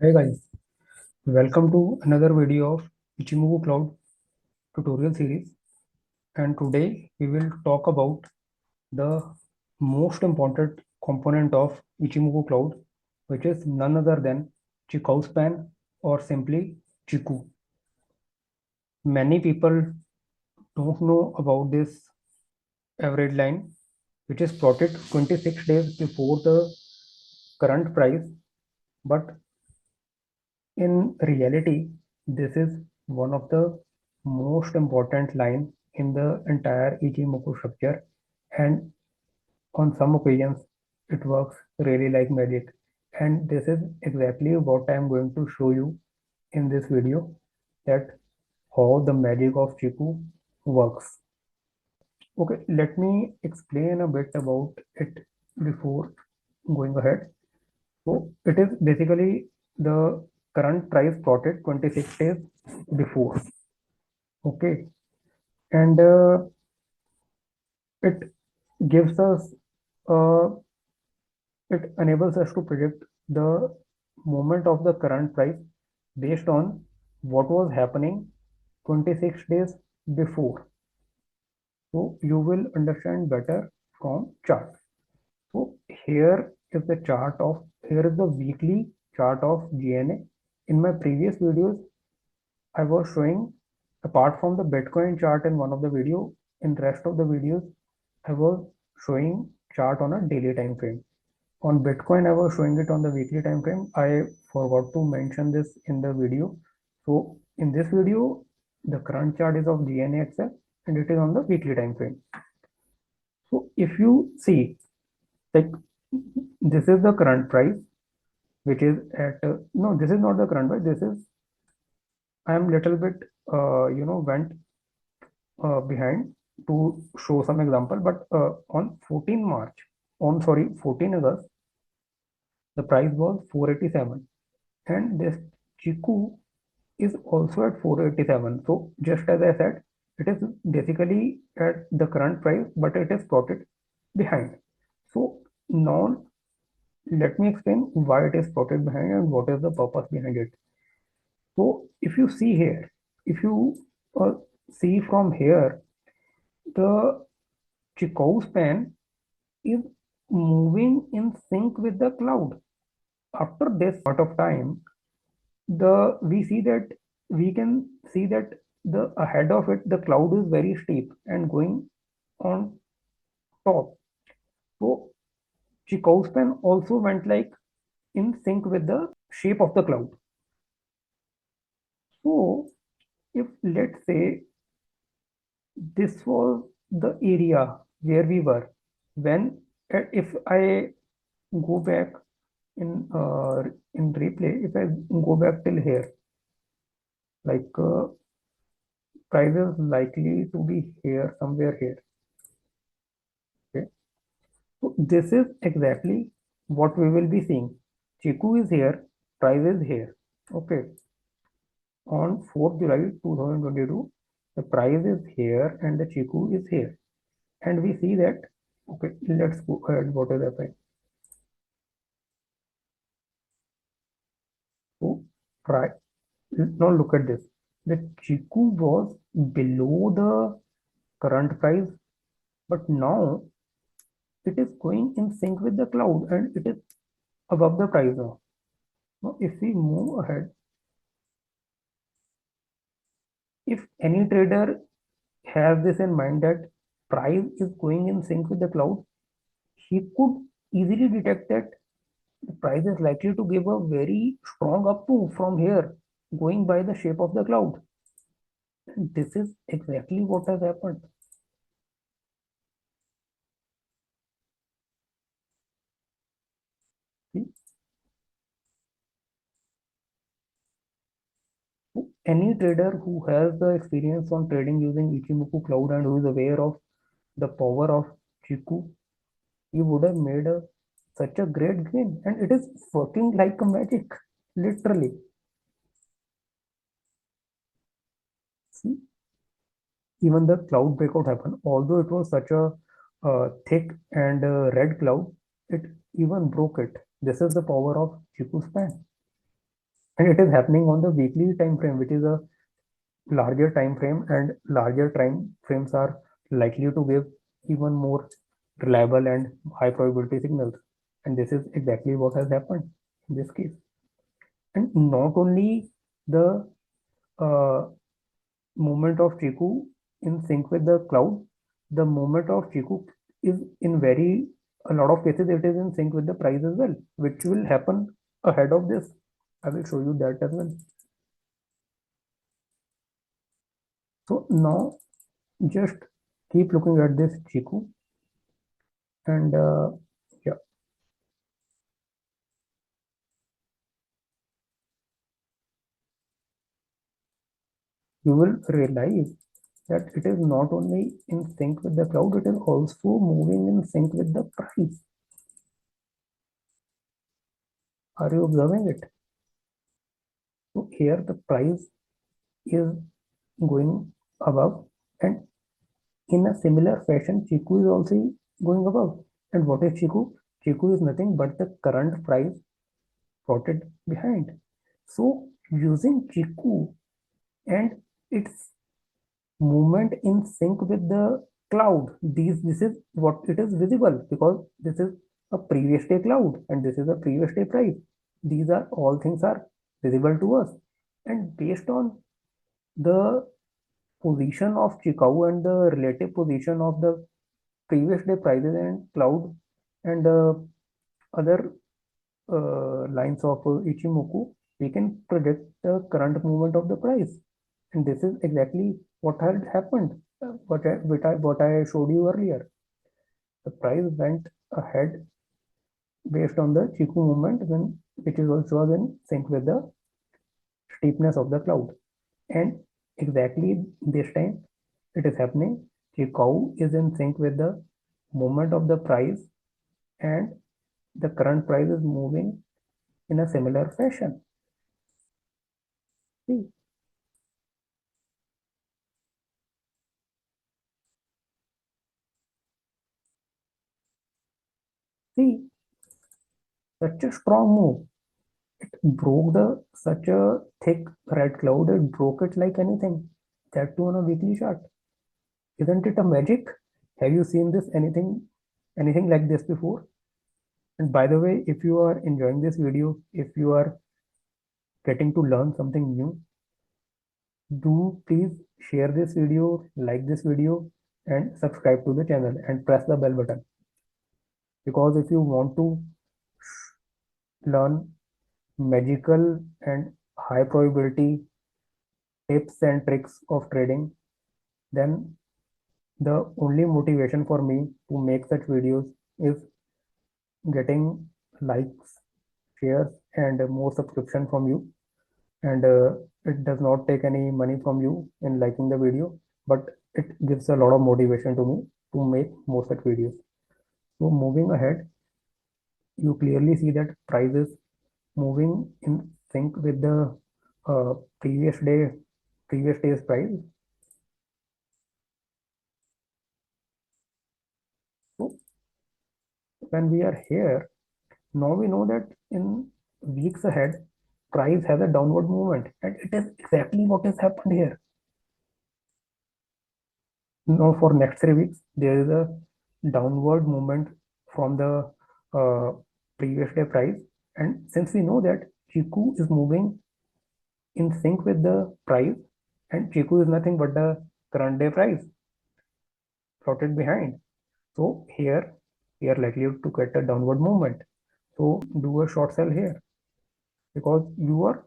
Hey guys, welcome to another video of IchimokuClub tutorial series, and today we will talk about the most important component of IchimokuClub, which is none other than Chikou Span or simply Chikou. Many people don't know about this average line, which is plotted 26 days before the current price, but in reality, this is one of the most important line in the entire Ichimoku structure, and on some occasions it works really like magic. And this is exactly what I am going to show you in this video, that how the magic of Chikou works. Okay, let me explain a bit about it before going ahead. So it is basically the current price plotted 26 days before. Okay, and it gives us, uh, it enables us to predict the movement of the current price based on what was happening 26 days before. So you will understand better from chart. So here is the chart of, here is the weekly chart of GNA. In my previous videos, I was showing, apart from the Bitcoin chart in one of the video, in rest of the videos, I was showing chart on a daily time frame. On Bitcoin, I was showing it on the weekly time frame. I forgot to mention this in the video. So in this video, the current chart is of GNA XL and it is on the weekly time frame. So if you see, like, this is the current price, which is at, no, this is not the current price. This is, I am little bit, went behind to show some example, but on 14 March, 14 August, the price was 487, and this Chikou is also at 487. So just as I said, it is basically at the current price, but it is plotted behind. So now let me explain why it is plotted behind and what is the purpose behind it. So if you see here, if you see from here, the Chikou span is moving in sync with the cloud. After this part of time, we see that, we can see that the ahead of it, the cloud is very steep and going on top. So Chikou span also went like in sync with the shape of the cloud. So if let's say this was the area where we were when, if I go back in replay, if I go back till here, like price is likely to be here, somewhere here. Okay, so this is exactly what we will be seeing. Chikou is here, price is here. Okay, on 4th July 2022, the price is here and the Chikou is here, and we see that. Okay, let's go ahead. What is happening? So price, now look at this. The Chikou was below the current price, but now it is going in sync with the cloud and it is above the price now. Now if we move ahead, if any trader has this in mind that price is going in sync with the cloud, he could easily detect that the price is likely to give a very strong up move from here, going by the shape of the cloud. And this is exactly what has happened. See? Any trader who has the experience on trading using Ichimoku Cloud and who is aware of the power of Chikou, he would have made such a great gain, and it is working like a magic, literally. See, even the cloud breakout happened, although it was such a thick and red cloud, it even broke it. This is the power of Chikou span. and it is happening on the weekly time frame, which is a larger time frame, and larger time frames are likely to give even more reliable and high probability signals. And this is exactly what has happened in this case. And not only the uh, movement of Chikou in sync with the cloud, the movement of Chikou is in a lot of cases it is in sync with the price as well, which will happen ahead of this. I will show you that as well. So now just keep looking at this Chikou, and yeah, you will realize that it is not only in sync with the cloud, it is also moving in sync with the price. Are you observing it? So here the price is going above, and in a similar fashion, Chikou is also going above. And what is Chikou? Chikou is nothing but the current price plotted behind. So using Chikou and its movement in sync with the cloud, this is what it is visible, because this is a previous day cloud and this is a previous day price. These are all things are visible to us, and based on the position of Chikou and the relative position of the previous day prices and cloud and other lines of Ichimoku, we can predict the current movement of the price. And this is exactly what had happened, what I showed you earlier. The price went ahead based on the Chikou movement, which is also in sync with the steepness of the cloud. And exactly this time it is happening. Chikou is in sync with the movement of the price, and the current price is moving in a similar fashion. See, see, such a strong move. It broke the such a thick red cloud. It broke it like anything. That too on a weekly chart. Isn't it a magic? Have you seen this anything like this before? And by the way, if you are enjoying this video, if you are getting to learn something new, do please share this video, like this video, and subscribe to the channel and press the bell button. Because if you want to learn magical and high probability tips and tricks of trading, then the only motivation for me to make such videos is getting likes, shares, and more subscription from you. And it does not take any money from you in liking the video, but it gives a lot of motivation to me to make more such videos. So moving ahead, you clearly see that price is moving in sync with the uh, previous day's price. So when we are here, now we know that in weeks ahead, price has a downward movement, and it is exactly what has happened here. Now for next 3 weeks, there is a downward movement from the uh, previous day price, and since we know that Chikou is moving in sync with the price, and Chikou is nothing but the current day price plotted behind. So here we are likely to get a downward movement. So do a short sell here, because you are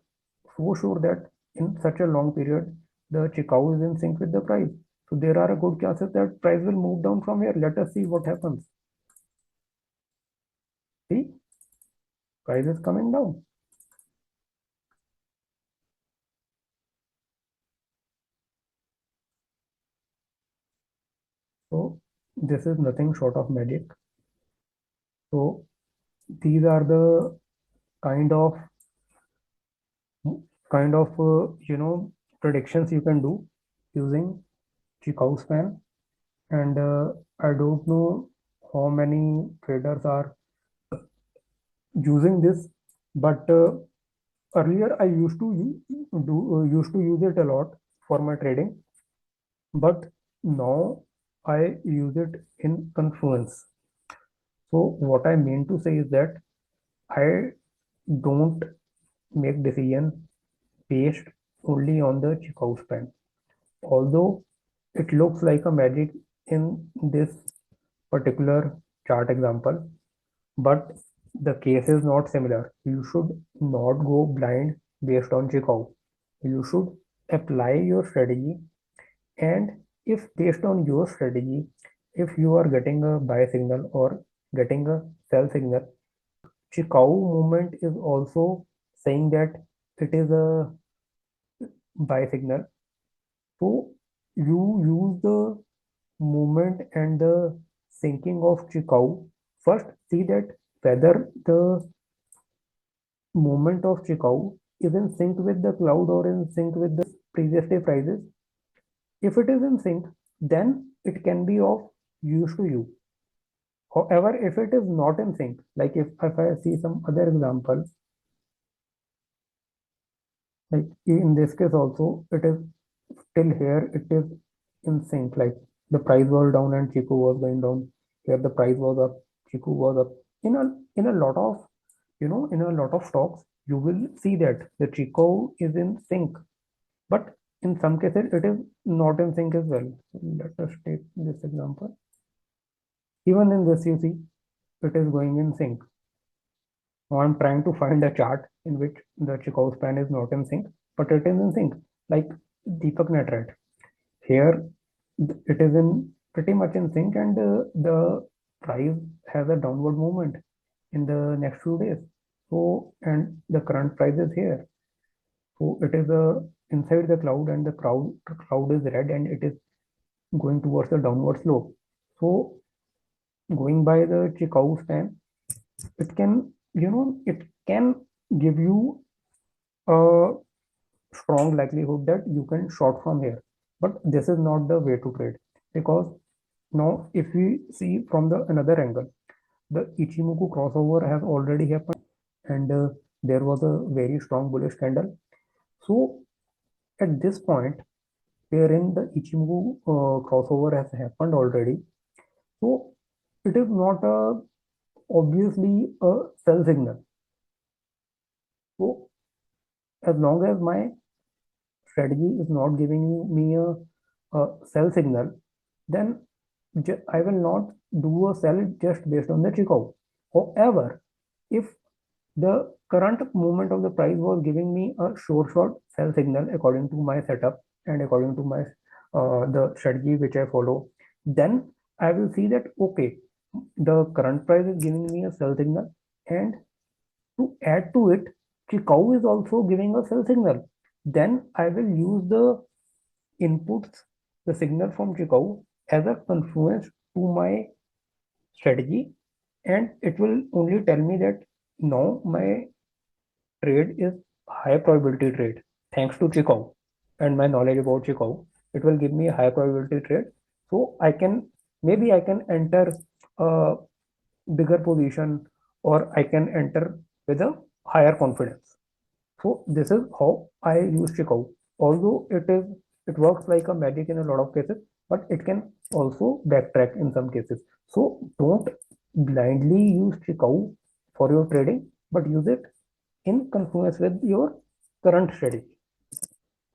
so sure that in such a long period the Chikou is in sync with the price. So there are a good chances that price will move down from here. Let us see what happens. See, price is coming down. So this is nothing short of magic. So these are the kind of predictions you can do using Chikou span. And I don't know how many traders are using this, but earlier I used to use it a lot for my trading, but now I use it in Confluence. So what I mean to say is that I don't make decision based only on the Chikou span. Although it looks like a magic in this particular chart example, but the case is not similar. You should not go blind based on Chikou. You should apply your strategy, and if based on your strategy, if you are getting a buy signal or getting a sell signal, Chikou movement is also saying that it is a buy signal. So you use the movement and the sinking of Chikou. First, see that whether the movement of Chikou is in sync with the cloud or in sync with the previous day prices. If it is in sync, then it can be of use to you. However, if it is not in sync, like if I see some other example, like in this case also, it is still here, it is in sync, like the price was down and Chikou was going down. Here the price was up, Chikou was up. In a lot of, in a lot of stocks, you will see that the Chikou is in sync, but in some cases it is not in sync as well. Let us take this example. Even in this, you see, it is going in sync. Now I'm trying to find a chart in which the Chikou span is not in sync, but it is in sync, like Deepak Net. Here it is in pretty much in sync, and the price has a downward movement in the next few days. So, and the current price is here. So it is inside the cloud, and the cloud is red, and it is going towards the downward slope. So going by the Chikou span, it can, it can give you a strong likelihood that you can short from here. But this is not the way to trade, because now if we see from the another angle, the Ichimoku crossover has already happened, and there was a very strong bullish candle. So at this point, wherein the Ichimoku crossover has happened already, so it is not obviously a sell signal. So as long as my strategy is not giving me a sell signal, then I will not do a sell just based on the Chikou. However, if the current movement of the price was giving me a short sell signal according to my setup and according to my the strategy which I follow, then I will see that okay, the current price is giving me a sell signal, and to add to it, Chikou is also giving a sell signal. Then I will use the inputs, the signal from Chikou as a confluence to my strategy, and it will only tell me that now my trade is high probability trade. Thanks to Chikou and my knowledge about Chikou, it will give me a high probability trade. So maybe I can enter a bigger position, or I can enter with a higher confidence. So this is how I use Chikou. Although it works like a magic in a lot of cases, but it can also backtrack in some cases. So don't blindly use Chikou for your trading, but use it in confluence with your current strategy.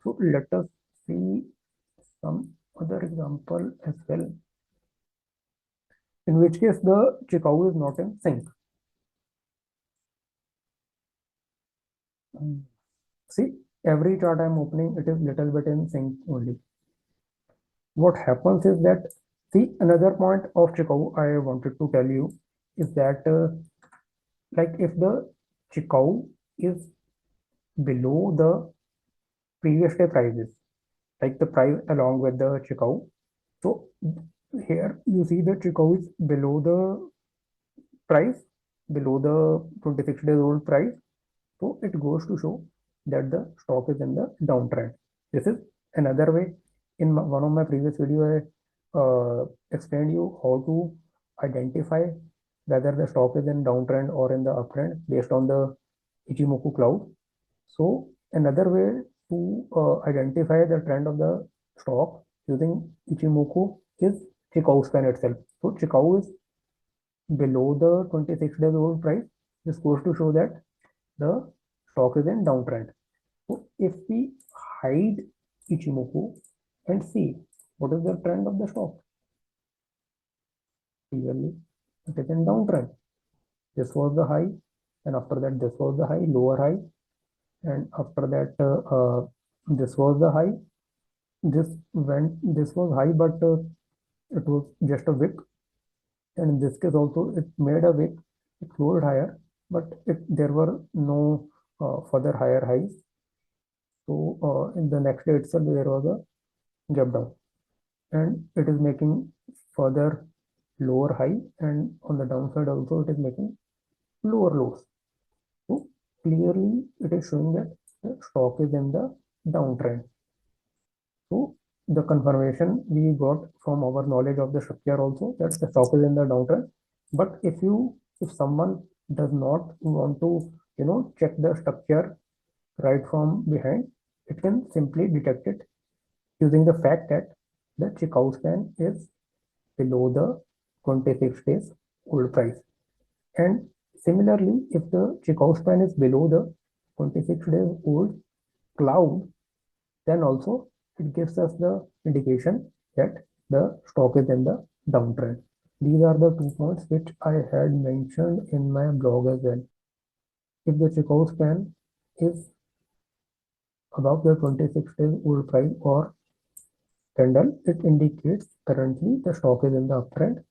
So let us see some other example as well, in which case the Chikou is not in sync. See, every chart I'm opening, it is little bit in sync only. What happens is that, see, another point of Chikou I wanted to tell you is that like if the Chikou is below the previous day prices, like the price along with the Chikou. So here you see the Chikou is below the price, below the 26 days old price. So it goes to show that the stock is in the downtrend. This is another way. In one of my previous video, I explained you how to identify whether the stock is in downtrend or in the uptrend based on the Ichimoku cloud. So another way to identify the trend of the stock using Ichimoku is Chikou Span itself. So Chikou is below the 26 days old price. This goes to show that the stock is in downtrend. So if we hide Ichimoku and see what is the trend of the stock, clearly it is in downtrend. This was the high, and after that this was the high, lower high, and after that this was the high. This was high, but it was just a wick, and in this case also it made a wick. It closed higher, but there were no further higher highs. So in the next day itself there was a gap down, and it is making further lower high, and on the downside also it is making lower lows. So clearly it is showing that the stock is in the downtrend. So the confirmation we got from our knowledge of the structure also that the stock is in the downtrend. But if someone does not want to check the structure right from behind, it can simply detect it using the fact that the Chikou span is below the 26 days old price. And similarly, if the Chikou span is below the 26 days old cloud, then also it gives us the indication that the stock is in the downtrend. These are the 2 points which I had mentioned in my blog as well. If the Chikou span is above the 26 days old price or candle, it indicates currently the stock is in the uptrend.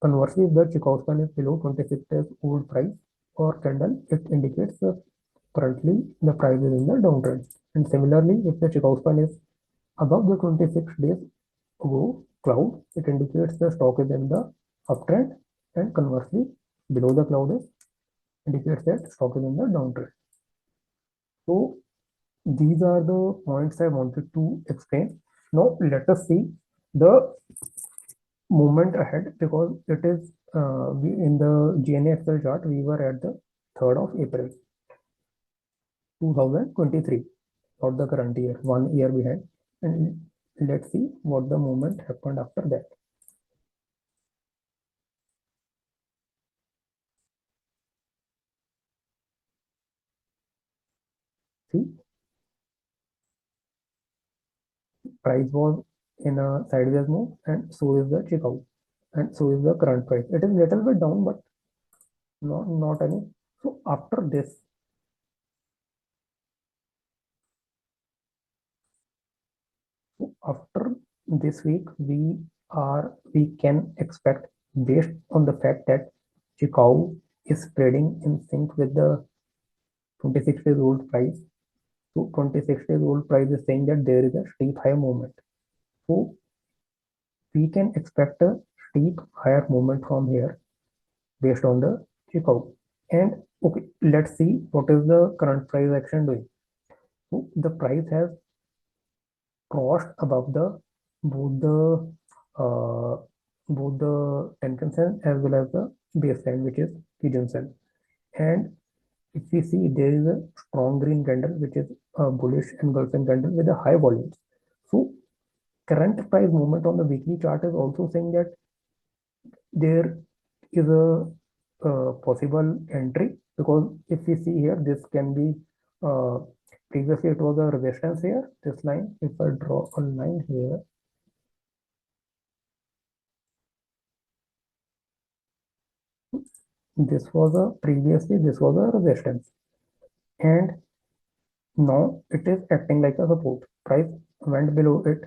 Conversely, if the Chikou span is below 26 days old price or candle, it indicates that currently the price is in the downtrend. And similarly, if the Chikou span is above the 26 days ago cloud, it indicates the stock is in the uptrend, and conversely, below the cloud is indicates that stock is in the downtrend. So these are the points I wanted to explain. Now let us see the movement ahead, because it is we in the GNA Excel chart we were at the 3rd of April 2023, not the current year, 1 year behind, and let's see what the movement happened after that. See, price was in a sideways move, and so is the checkout, and so is the current price. It is little bit down, but not any. So after this, week, we can expect, based on the fact that Chikou is trading in sync with the 26 days old price. So 26 days old price is saying that there is a steep higher movement. So we can expect a steep higher movement from here based on the Chikou. And okay, let's see what is the current price action doing. So the price has crossed above the both the uh, both the Tenkan Sen as well as the baseline, which is Kijun Sen. And if we see, there is a strong green candle which is a bullish engulfing candle with a high volumes. So current price movement on the weekly chart is also saying that there is a possible entry, because if we see here, this can be previously it was a resistance here, this line. If I draw a line here, this was a resistance, and now it is acting like a support. Price went below it,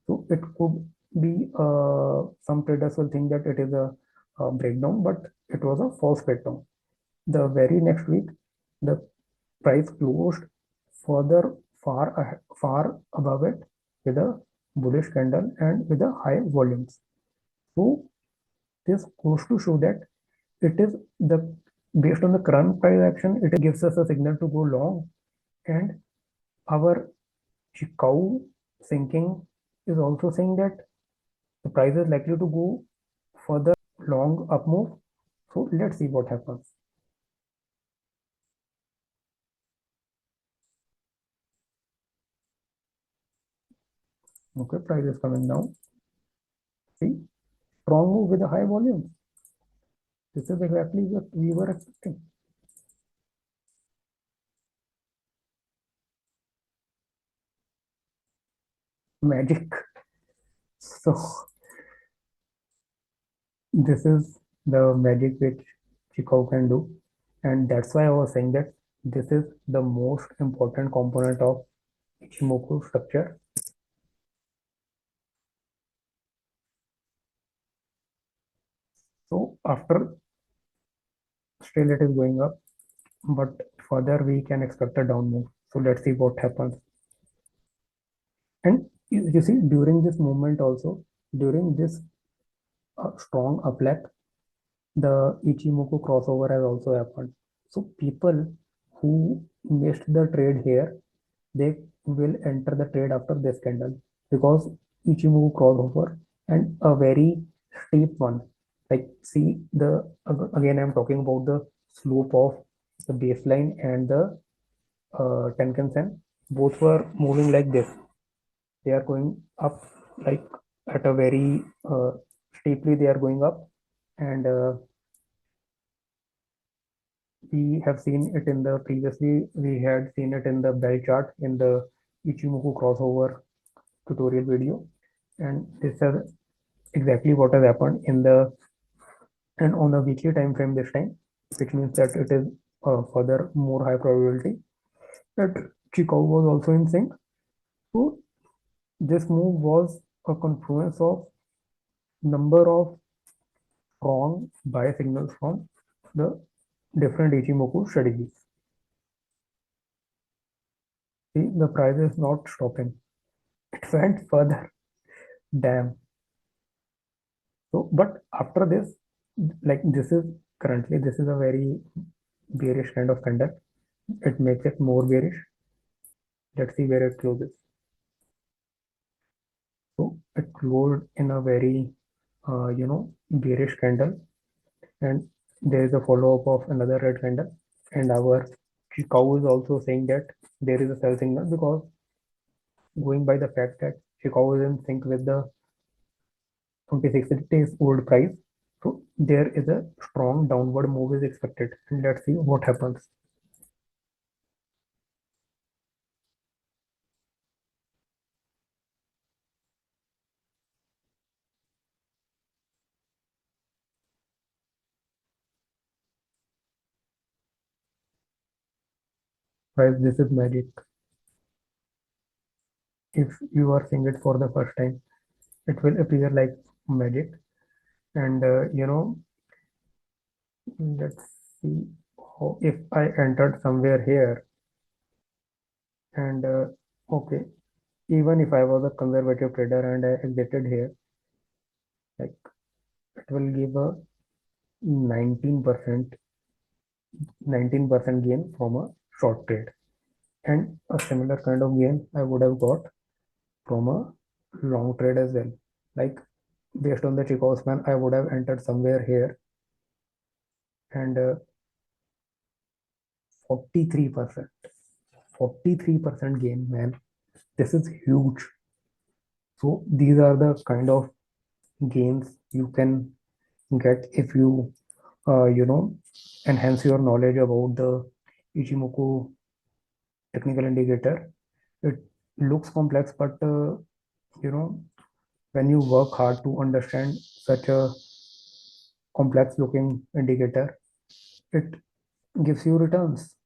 so it could be some traders will think that it is a breakdown, but it was a false breakdown. The very next week, the price closed further far above it with a bullish candle and with a high volumes. So this goes to show that it is the based on the current price action, it gives us a signal to go long, and our Chikou sinking is also saying that the price is likely to go further long up move. So let's see what happens. Okay, price is coming down. See, strong move with a high volume. This is exactly what we were expecting. Magic. So this is the magic which Chikou can do, and that's why I was saying that this is the most important component of Ichimoku structure. So after still it is going up, but further we can expect a down move. So let's see what happens. And you see, during this movement also, during this strong up leg, the Ichimoku crossover has also happened. So people who missed the trade here, they will enter the trade after this candle because Ichimoku crossover and a very steep one. Like see the again I'm talking about the slope of the baseline and the Tenkan Sen. Both were moving like this. They are going up like at a very steeply. They are going up, and we have seen it in the previously. We had seen it in the bell chart in the Ichimoku crossover tutorial video, and this is exactly what has happened in the and on a weekly time frame this time, which means that it is further more high probability that Chicago was also in sync. So this move was a confluence of number of strong buy signals from the different Ichimoku strategies. See, the price is not stopping. It went further. Damn. So, but after this, like this is currently, this is a very bearish kind of candle. It makes it more bearish. Let's see where it closes. So it closed in a very, bearish candle, and there is a follow-up of another red candle, and our cow is also saying that there is a sell signal because going by the fact that Chicago is in sync with the 26 days old price. So there is a strong downward move is expected. And let's see what happens. Guys, this is magic. If you are seeing it for the first time, it will appear like magic. And let's see how if I entered somewhere here and okay, even if I was a conservative trader and I exited here, like it will give a 19% 19% gain from a short trade, and a similar kind of gain I would have got from a long trade as well. Like based on the Chikou span, I would have entered somewhere here and 43%, 43% gain, man. This is huge. So these are the kind of gains you can get if you enhance your knowledge about the Ichimoku technical indicator. It looks complex, but when you work hard to understand such a complex looking indicator, it gives you returns.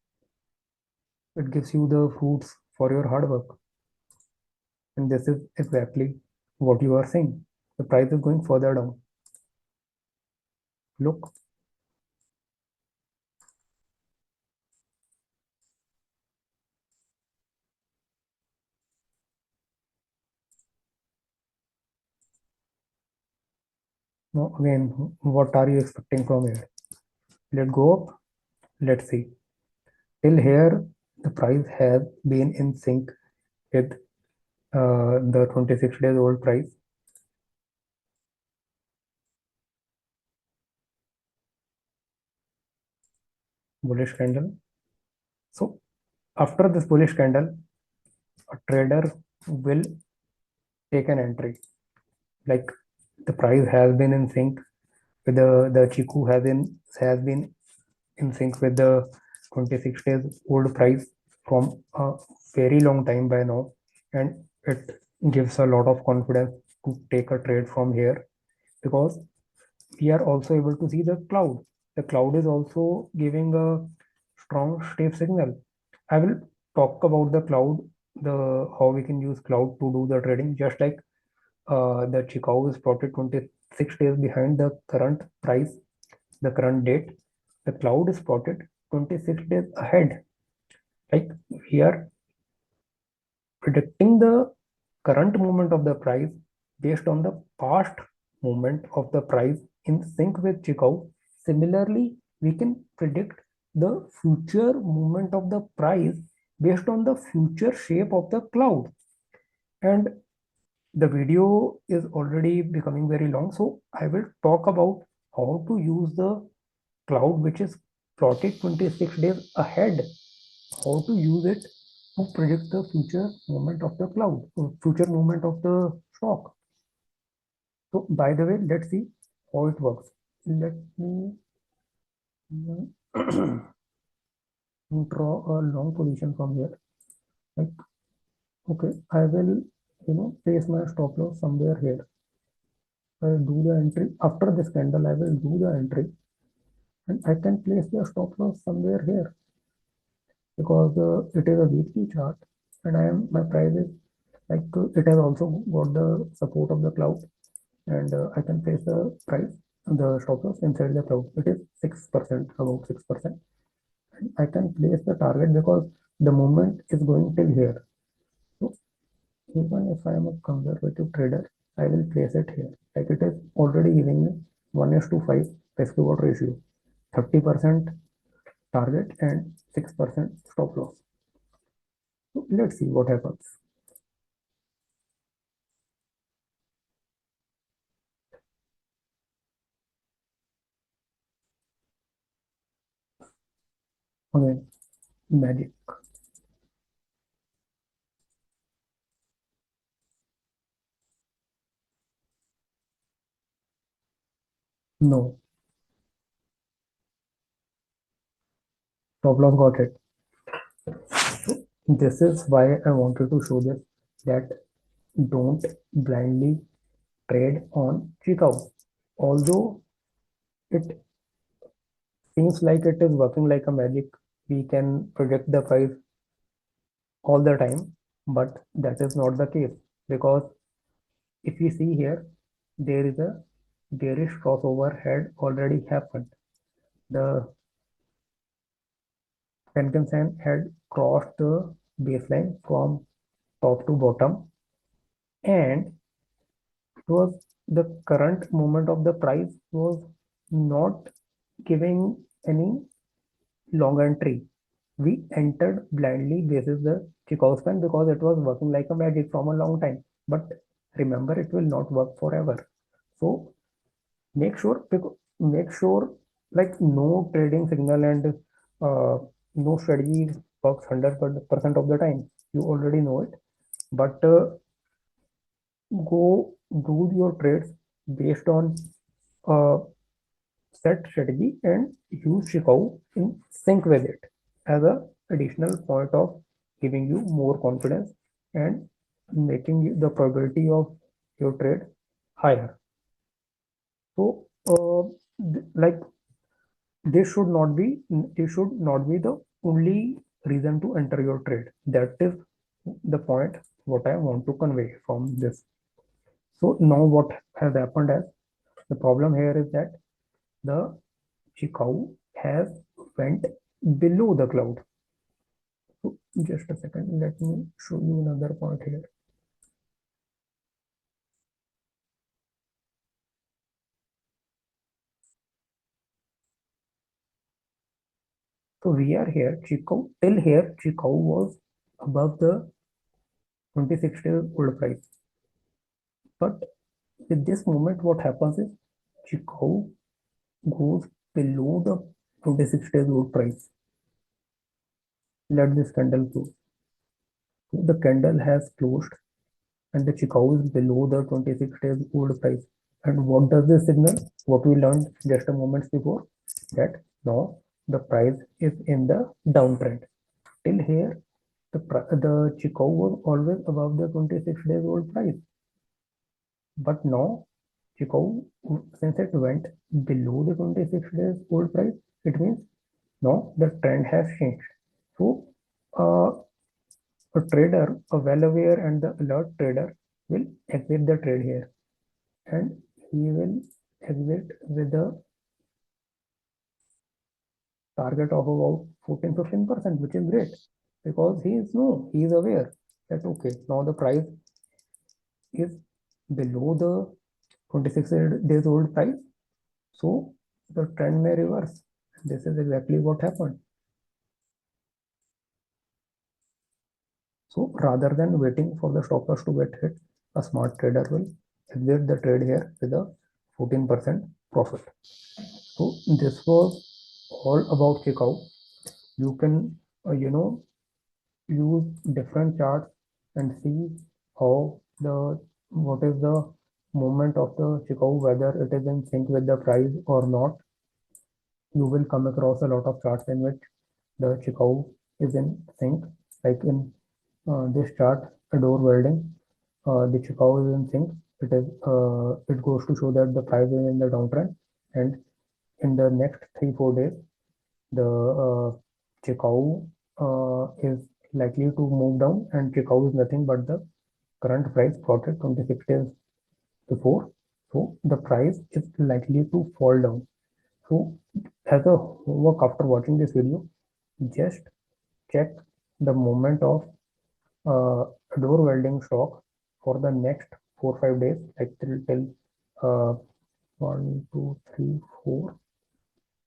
It gives you the fruits for your hard work. And this is exactly what you are saying. The price is going further down. Look, now again, what are you expecting from here? Let's go up. Let's see. Till here, the price has been in sync with the 26 days old price. Bullish candle. So after this bullish candle, a trader will take an entry. Like the price has been in sync with the Chikou has been in sync with the 26 days old price from a very long time by now, and it gives a lot of confidence to take a trade from here, because we are also able to see the cloud. The cloud is also giving a strong step signal. I will talk about the cloud, the how we can use cloud to do the trading. Just like the Chicago is plotted 26 days behind the current price, the current date. The cloud is plotted 26 days ahead. Like we are predicting the current movement of the price based on the past movement of the price in sync with Chicago. Similarly, we can predict the future movement of the price based on the future shape of the cloud. And the video is already becoming very long, so I will talk about how to use the cloud which is plotted 26 days ahead, how to use it to predict the future movement of the cloud, future movement of the stock. So by the way, let's see how it works. Let me draw a long position from here. Like, okay, I will, place my stop loss somewhere here. I will do the entry. After this candle, I will do the entry, and I can place the stop loss somewhere here, because it is a weekly chart, and my price is like it has also got the support of the cloud, and I can place the price, the stop loss inside the cloud. It is 6%, about 6%. And I can place the target because the movement is going till here. So even if I am a conservative trader, I will place it here. Like it is already giving me 1:5 risk reward ratio, 30% target and 6% stop loss. So let's see what happens. Okay, magic. No, stop loss got it. This is why I wanted to show this, that don't blindly trade on Chikou. Although it seems like it is working like a magic, we can predict the price all the time, but that is not the case, because if you see here, there is a bearish crossover had already happened. The Tenkan had crossed the baseline from top to bottom, and it was the current movement of the price was not giving any long entry. We entered blindly basis the Chikou Span because it was working like a magic from a long time. But remember, it will not work forever. So make sure like no trading signal and no strategy works 100% of the time. You already know it, but go do your trades based on uh, set strategy and use Chikou in sync with it as a additional point of giving you more confidence and making the probability of your trade higher. So, like this should not be the only reason to enter your trade. That is the point what I want to convey from this. So now what has happened is, the problem here is that the Chikou has went below the cloud. So just a second, let me show you another point here. So we are here, Chikou, till here, Chikou was above the 26 days old price. But with this moment, what happens is Chikou goes below the 26 days old price. Let this candle close. So the candle has closed and the Chikou is below the 26 days old price. And what does this signal? What we learned just a moment before, that now the price is in the downtrend. Till here, the Chikou was always above the 26 days old price. But now Chikou, since it went below the 26 days old price, it means now the trend has changed. So a trader, a well-aware and the alert trader will exit the trade here, and he will exit with a target of about 14-15%, which is great, because he is aware that okay, now the price is below the 26 days old price, so the trend may reverse. This is exactly what happened. So rather than waiting for the stop loss to get hit, a smart trader will exit the trade here with a 14% profit. So this was all about Chikou. You can use different charts and see how the what is the movement of the Chikou, whether it is in sync with the price or not. You will come across a lot of charts in which the Chikou is in sync, like in this chart, door welding, the Chikou is in sync. It goes to show that the price is in the downtrend, and in the next 3-4 days, the Chikou is likely to move down, and Chikou is nothing but the current price plotted 26 days before. So the price is likely to fall down. So as a homework after watching this video, just check the movement of door welding stock for the next 4-5 days, like till 1 2 3 4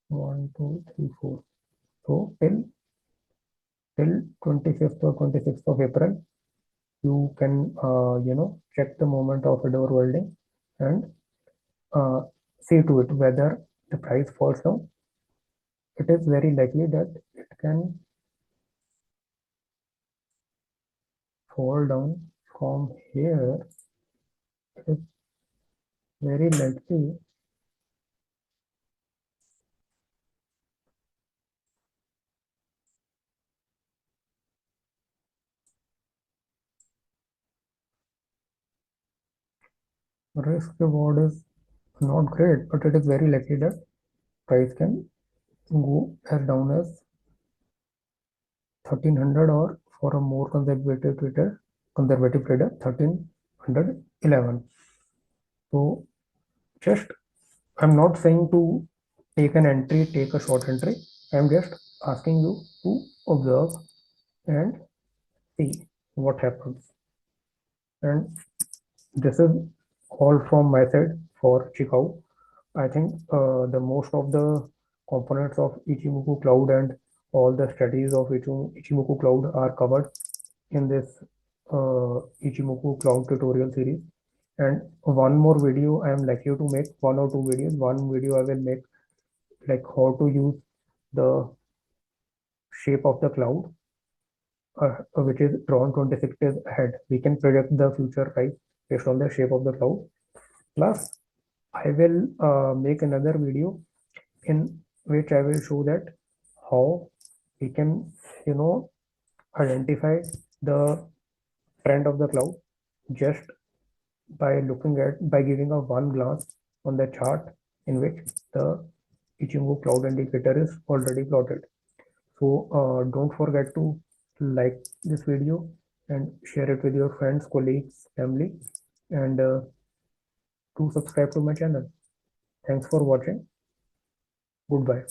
1 2 3 4. So till 25th or 26th of April, you can check the movement of a door welding and see to it whether the price falls down. It is very likely that it can fall down from here. It is very likely risk reward is not great, but it is very likely that price can go as down as 1300, or for a more conservative trader 1311. So just, I'm not saying to take an entry, take a short entry. I'm just asking you to observe and see what happens. And this is all from my side for Chikou. I think the most of the components of IchimokuClub and all the strategies of IchimokuClub are covered in this IchimokuClub tutorial series. And one more video I am likely to make, one or two videos. One video I will make like how to use the shape of the cloud, which is drawn 26 days ahead. We can predict the future price based on the shape of the cloud. Plus, I will make another video in which I will show that how we can, identify the trend of the cloud just by giving a one glance on the chart in which the Ichimoku cloud indicator is already plotted. So don't forget to like this video and share it with your friends, colleagues, family, and to subscribe to my channel. Thanks for watching. Goodbye.